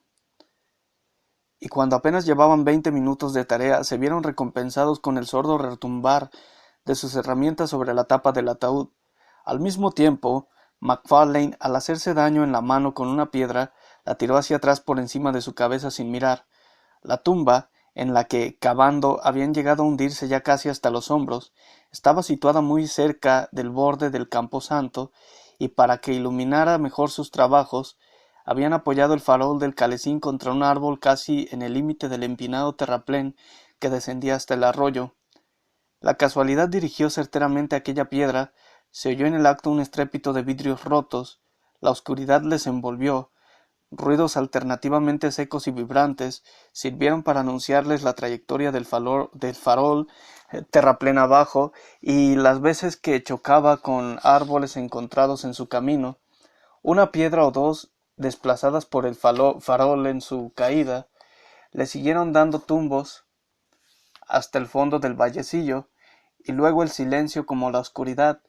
y cuando apenas llevaban 20 minutos de tarea, se vieron recompensados con el sordo retumbar de sus herramientas sobre la tapa del ataúd. Al mismo tiempo, MacFarlane, al hacerse daño en la mano con una piedra, la tiró hacia atrás por encima de su cabeza sin mirar. La tumba, en la que, cavando, habían llegado a hundirse ya casi hasta los hombros, estaba situada muy cerca del borde del camposanto, y para que iluminara mejor sus trabajos, habían apoyado el farol del calecín contra un árbol casi en el límite del empinado terraplén que descendía hasta el arroyo. La casualidad dirigió certeramente aquella piedra, se oyó en el acto un estrépito de vidrios rotos, la oscuridad les envolvió, ruidos alternativamente secos y vibrantes sirvieron para anunciarles la trayectoria del farol terraplén abajo y las veces que chocaba con árboles encontrados en su camino. Una piedra o dos, desplazadas por el farol en su caída, le siguieron dando tumbos hasta el fondo del vallecillo, y luego el silencio como la oscuridad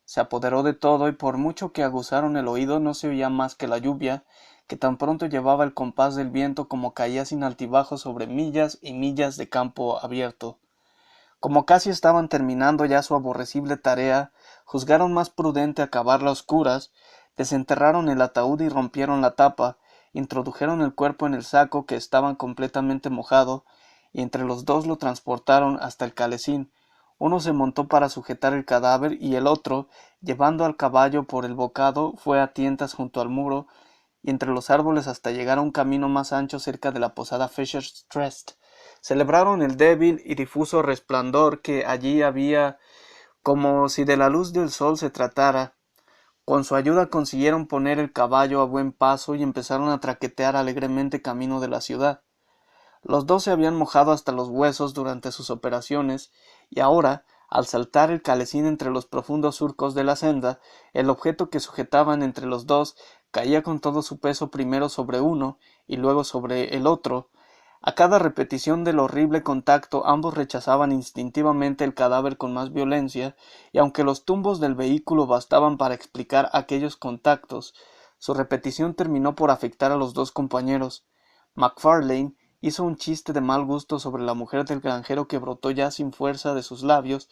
se apoderó de todo y por mucho que aguzaron el oído no se oía más que la lluvia, que tan pronto llevaba el compás del viento como caía sin altibajos sobre millas y millas de campo abierto. Como casi estaban terminando ya su aborrecible tarea, juzgaron más prudente acabarla a oscuras, desenterraron el ataúd y rompieron la tapa, introdujeron el cuerpo en el saco que estaba completamente mojado, y entre los dos lo transportaron hasta el calecín. Uno se montó para sujetar el cadáver y el otro, llevando al caballo por el bocado, fue a tientas junto al muro y entre los árboles hasta llegar a un camino más ancho cerca de la posada Fisher's Rest. Celebraron el débil y difuso resplandor que allí había, como si de la luz del sol se tratara. Con su ayuda consiguieron poner el caballo a buen paso y empezaron a traquetear alegremente camino de la ciudad. Los dos se habían mojado hasta los huesos durante sus operaciones, y ahora, al saltar el calecín entre los profundos surcos de la senda, el objeto que sujetaban entre los dos caía con todo su peso primero sobre uno y luego sobre el otro. A cada repetición del horrible contacto ambos rechazaban instintivamente el cadáver con más violencia, y aunque los tumbos del vehículo bastaban para explicar aquellos contactos, su repetición terminó por afectar a los dos compañeros. MacFarlane hizo un chiste de mal gusto sobre la mujer del granjero que brotó ya sin fuerza de sus labios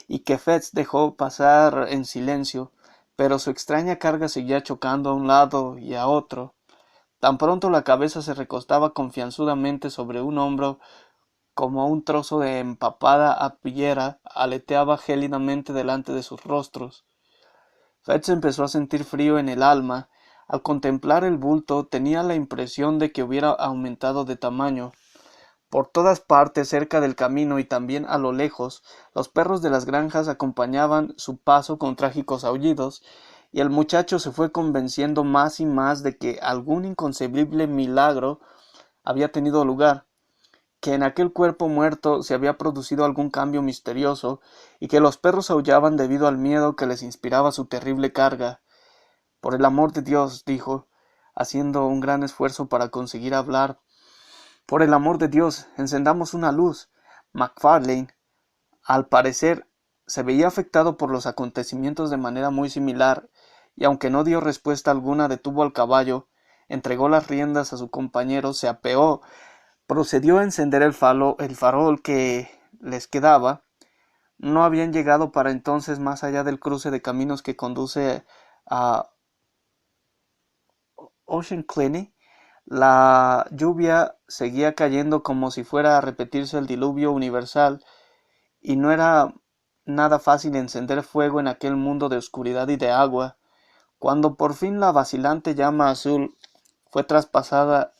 y que Fetz dejó pasar en silencio, pero su extraña carga seguía chocando a un lado y a otro. Tan pronto la cabeza se recostaba confianzudamente sobre un hombro como un trozo de empapada aspillera aleteaba gélidamente delante de sus rostros. Fetz empezó a sentir frío en el alma. Al contemplar el bulto tenía la impresión de que hubiera aumentado de tamaño. Por todas partes cerca del camino y también a lo lejos, los perros de las granjas acompañaban su paso con trágicos aullidos, y el muchacho se fue convenciendo más y más de que algún inconcebible milagro había tenido lugar. que en aquel cuerpo muerto se había producido algún cambio misterioso y que los perros aullaban debido al miedo que les inspiraba su terrible carga. Por el amor de Dios, dijo, haciendo un gran esfuerzo para conseguir hablar. Por el amor de Dios, encendamos una luz. MacFarlane, al parecer, se veía afectado por los acontecimientos de manera muy similar, y aunque no dio respuesta alguna, detuvo al caballo, entregó las riendas a su compañero, se apeó, procedió a encender el farol que les quedaba. No habían llegado para entonces más allá del cruce de caminos que conduce a Ocean Clinic. La lluvia seguía cayendo como si fuera a repetirse el diluvio universal, y no era nada fácil encender fuego en aquel mundo de oscuridad y de agua. Cuando por fin la vacilante llama azul fue traspasada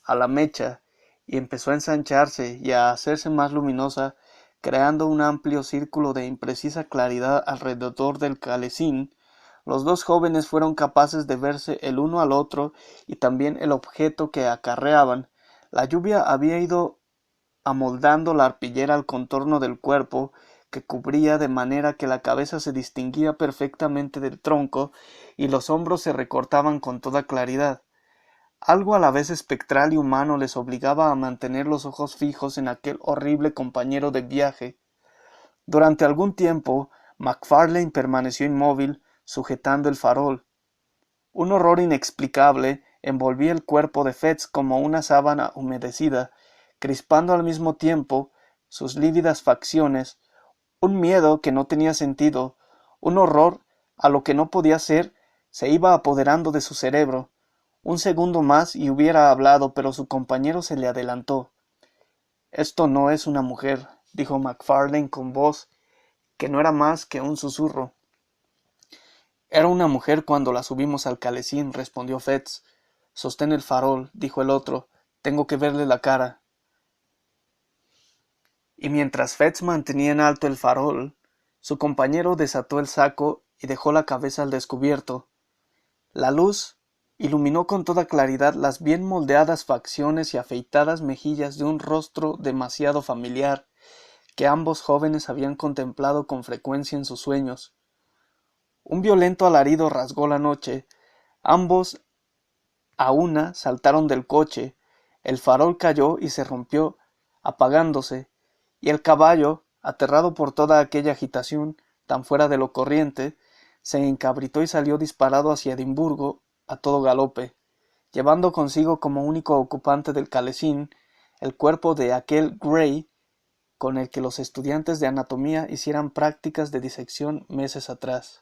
a la mecha y empezó a ensancharse y a hacerse más luminosa, creando un amplio círculo de imprecisa claridad alrededor del calesín, los dos jóvenes fueron capaces de verse el uno al otro y también el objeto que acarreaban. La lluvia había ido amoldando la arpillera al contorno del cuerpo que cubría, de manera que la cabeza se distinguía perfectamente del tronco y los hombros se recortaban con toda claridad. Algo a la vez espectral y humano les obligaba a mantener los ojos fijos en aquel horrible compañero de viaje. Durante algún tiempo MacFarlane permaneció inmóvil, sujetando el farol. Un horror inexplicable envolvía el cuerpo de Fetz como una sábana humedecida, crispando al mismo tiempo sus lívidas facciones. Un miedo que no tenía sentido, un horror a lo que no podía ser, se iba apoderando de su cerebro. Un segundo más y hubiera hablado, pero su compañero se le adelantó. «Esto no es una mujer», dijo MacFarlane con voz que no era más que un susurro. «Era una mujer cuando la subimos al calesín», respondió Fetz. «Sostén el farol», dijo el otro. «Tengo que verle la cara». Y mientras Fetz mantenía en alto el farol, su compañero desató el saco y dejó la cabeza al descubierto. La luz iluminó con toda claridad las bien moldeadas facciones y afeitadas mejillas de un rostro demasiado familiar, que ambos jóvenes habían contemplado con frecuencia en sus sueños. Un violento alarido rasgó la noche. Ambos a una saltaron del coche. El farol cayó y se rompió, apagándose, y el caballo, aterrado por toda aquella agitación tan fuera de lo corriente, se encabritó y salió disparado hacia Edimburgo a todo galope, llevando consigo como único ocupante del calesín el cuerpo de aquel Gray con el que los estudiantes de anatomía hicieran prácticas de disección meses atrás.